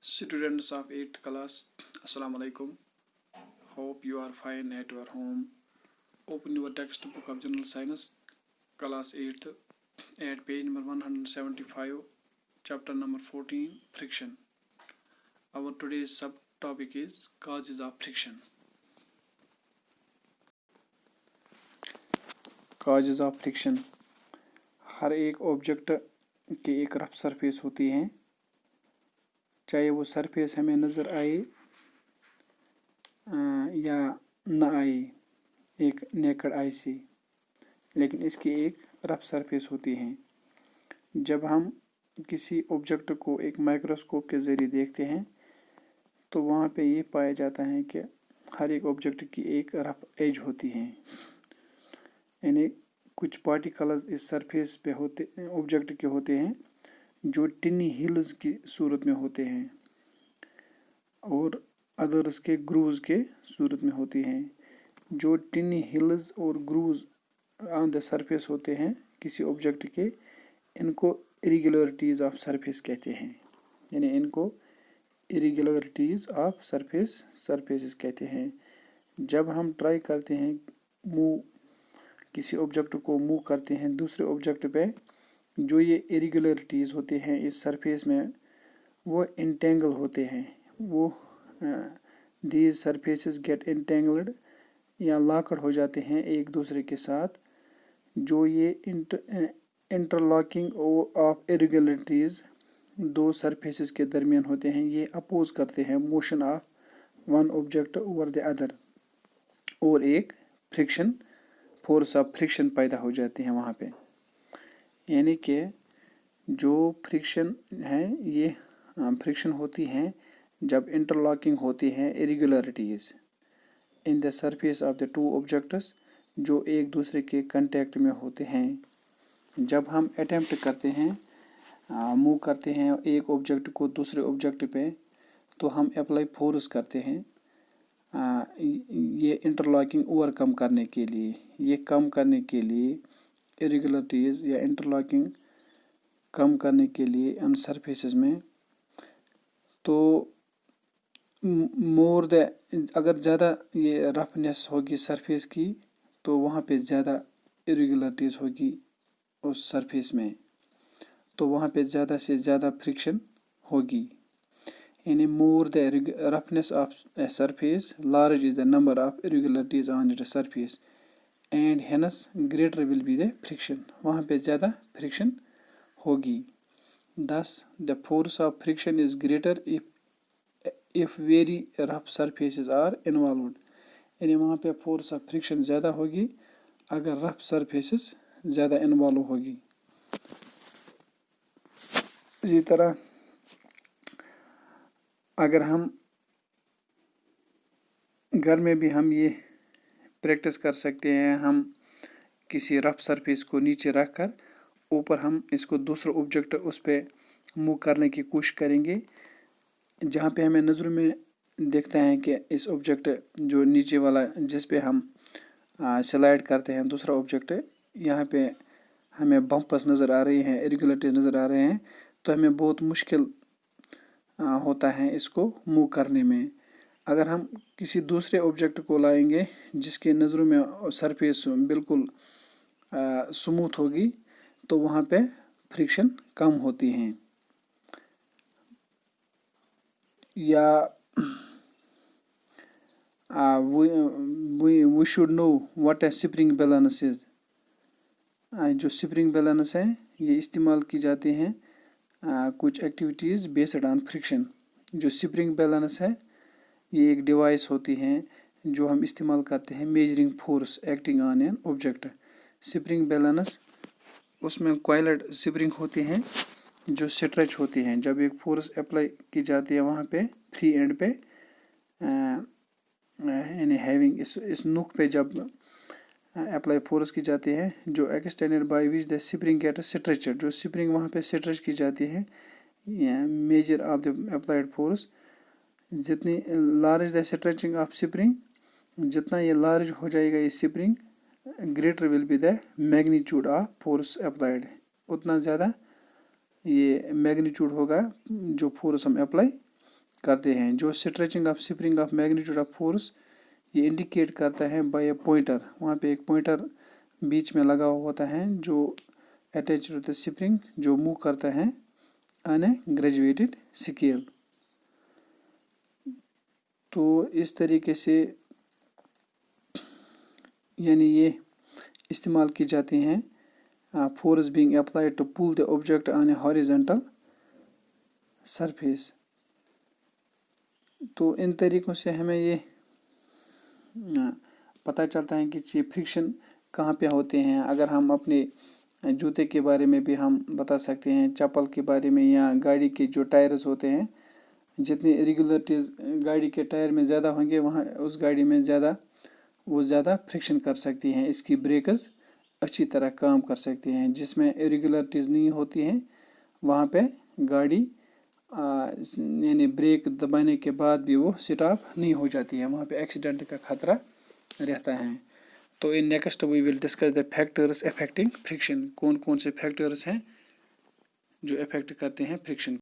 Students of 8th class, Assalamu alaikum. Hope you are fine at your home. Open your textbook of General Science, class 8th, at page number 175, chapter number 14, friction. Our today's subtopic is causes of friction. Causes of friction. हर एक object की एक rough surface होती है, चाहे वो surface हमें नज़र आए या ना आए एक नेकेड आई से, लेकिन इसकी एक रफ सरफेस होती है। जब हम किसी ऑब्जेक्ट को एक माइक्रोस्कोप के ज़रिए देखते हैं तो वहाँ पे ये पाया जाता है कि हर एक ऑब्जेक्ट की एक रफ एज होती है, यानी कुछ पार्टिकल्स इस सरफेस पे होते ऑब्जेक्ट के होते हैं जो टिनी हिल्स की सूरत में होते हैं और अदर्स के ग्रूव्स के सूरत में होती हैं। जो टिनी हिल्स और ग्रूव्स ऑन द सरफेस होते हैं किसी ऑब्जेक्ट के, इनको इरेगुलरिटीज़ ऑफ सरफेस कहते हैं, यानी इनको इरेगुलरिटीज़ ऑफ सरफेसेस कहते हैं। जब हम ट्राई करते हैं मूव किसी ऑब्जेक्ट को मूव करते हैं दूसरे ऑब्जेक्ट पे, जो ये इरेगुलरिटीज़ होते हैं इस सरफेस में वो इंटेंगल होते हैं, वो दीज सरफेसेस गेट इंटेंगल्ड या लॉकड हो जाते हैं एक दूसरे के साथ। जो ये इंटरलॉकिंग ऑफ इरेगुलरिटीज़ दो सरफेसेस के दरमियान होते हैं, ये अपोज करते हैं motion of one object over the other, और एक फ्रिक्शन फोर्स ऑफ फ्रिक्शन पैदा हो जाती है वहाँ पे। यानी कि जो फ्रिक्शन है ये फ्रिक्शन होती हैं जब इंटरलॉकिंग होती है irregularities in the surface of the two objects जो एक दूसरे के कांटेक्ट में होते हैं। जब हम अटेम्प्ट करते हैं मूव करते हैं एक ऑब्जेक्ट को दूसरे ऑब्जेक्ट पे, तो हम अप्लाई फोर्स करते हैं ये इंटरलॉकिंग ओवरकम करने के लिए, ये कम करने के लिए, इरेगुलरिटीज़ या इंटरलॉकिंग कम करने के लिए उन सरफेसेस में। तो मोर द अगर ज़्यादा ये रफनेस होगी सरफेस की तो वहाँ पे ज़्यादा इरेगुलरिटीज़ होगी उस सरफेस में, तो वहाँ पे ज़्यादा से ज़्यादा फ्रिक्शन होगी। यानी more the roughness of a surface large is the number of irregularities on it surface and hence greater will be the friction, वहाँ पे ज़्यादा फ्रिक्शन होगी। Thus the force of friction is greater if very rough surfaces are involved, यानी वहाँ पे force of friction ज़्यादा होगी अगर रफ सरफेसेस ज़्यादा इन्वॉल्व होगी। इसी तरह अगर हम घर में भी हम ये प्रैक्टिस कर सकते हैं, हम किसी रफ सरफेस को नीचे रख कर ऊपर हम इसको दूसरा ऑब्जेक्ट उस पर मूव करने की कोशिश करेंगे, जहाँ पे हमें नज़र में देखते हैं कि इस ऑब्जेक्ट जो नीचे वाला जिस पे हम स्लाइड करते हैं दूसरा ऑब्जेक्ट, यहाँ पे हमें बम्पस नज़र आ रही हैं, इरेगुलरिटीज नज़र आ रहे हैं, तो हमें बहुत मुश्किल होता है इसको मूव करने में। अगर हम किसी दूसरे ऑब्जेक्ट को लाएंगे जिसके नज़रों में सरफेस बिल्कुल स्मूथ होगी तो वहाँ पे फ्रिक्शन कम होती हैं। या we should know what a spring balance is। जो स्प्रिंग बैलेंस है ये इस्तेमाल की जाती हैं कुछ एक्टिविटीज़ बेस्ड ऑन फ्रिक्शन। जो स्प्रिंग बैलेंस है ये एक डिवाइस होती है जो हम इस्तेमाल करते हैं measuring force acting on an object. Spring balance उसमें कॉइल्ड स्प्रिंग होती हैं जो स्ट्रेच होती हैं, जब एक फोर्स अप्लाई की जाती है वहाँ पे फ्री एंड पे यानी हैविंग इस नुक पे जब अप्लाई फोर्स की जाती है जो extended by which the spring get stretcher, जो स्प्रिंग वहाँ पे स्ट्रेच की जाती है measure of the applied force. जितनी large the stretching of spring, जितना ये लार्ज हो जाएगा ये spring, greater will be the magnitude of force applied, उतना ज़्यादा ये मैग्नीट्यूड होगा जो फोर्स हम अप्लाई करते हैं। जो stretching of spring of magnitude of force ये इंडिकेट करता है बाय ए पॉइंटर। वहाँ पे एक पॉइंटर बीच में लगा हुआ होता है जो अटैच टू द स्प्रिंग, जो मूव करता है ऑन ए ग्रेजुएटेड स्केल। तो इस तरीके से यानी ये इस्तेमाल की जाती हैं force being applied to pull the object on a horizontal surface. तो इन तरीक़ों से हमें ये पता चलता है कि फ्रिक्शन कहाँ पे होते हैं। अगर हम अपने जूते के बारे में भी हम बता सकते हैं, चप्पल के बारे में, या गाड़ी के जो टायर्स होते हैं, जितनी इरेगुलरिटीज़ गाड़ी के टायर में ज़्यादा होंगे वहाँ उस गाड़ी में ज़्यादा फ्रिक्शन कर सकती हैं। इसकी ब्रेक्स अच्छी तरह काम कर सकती हैं। जिसमें इरेगुलरिटीज़ नहीं होती हैं वहाँ पे गाड़ी यानी ब्रेक दबाने के बाद भी वो स्टॉप नहीं हो जाती है, वहाँ पे एक्सीडेंट का खतरा रहता है। तो in next we will discuss the factors affecting friction. कौन कौन से फैक्टर्स हैं जो अफेक्ट करते हैं फ्रिक्शन।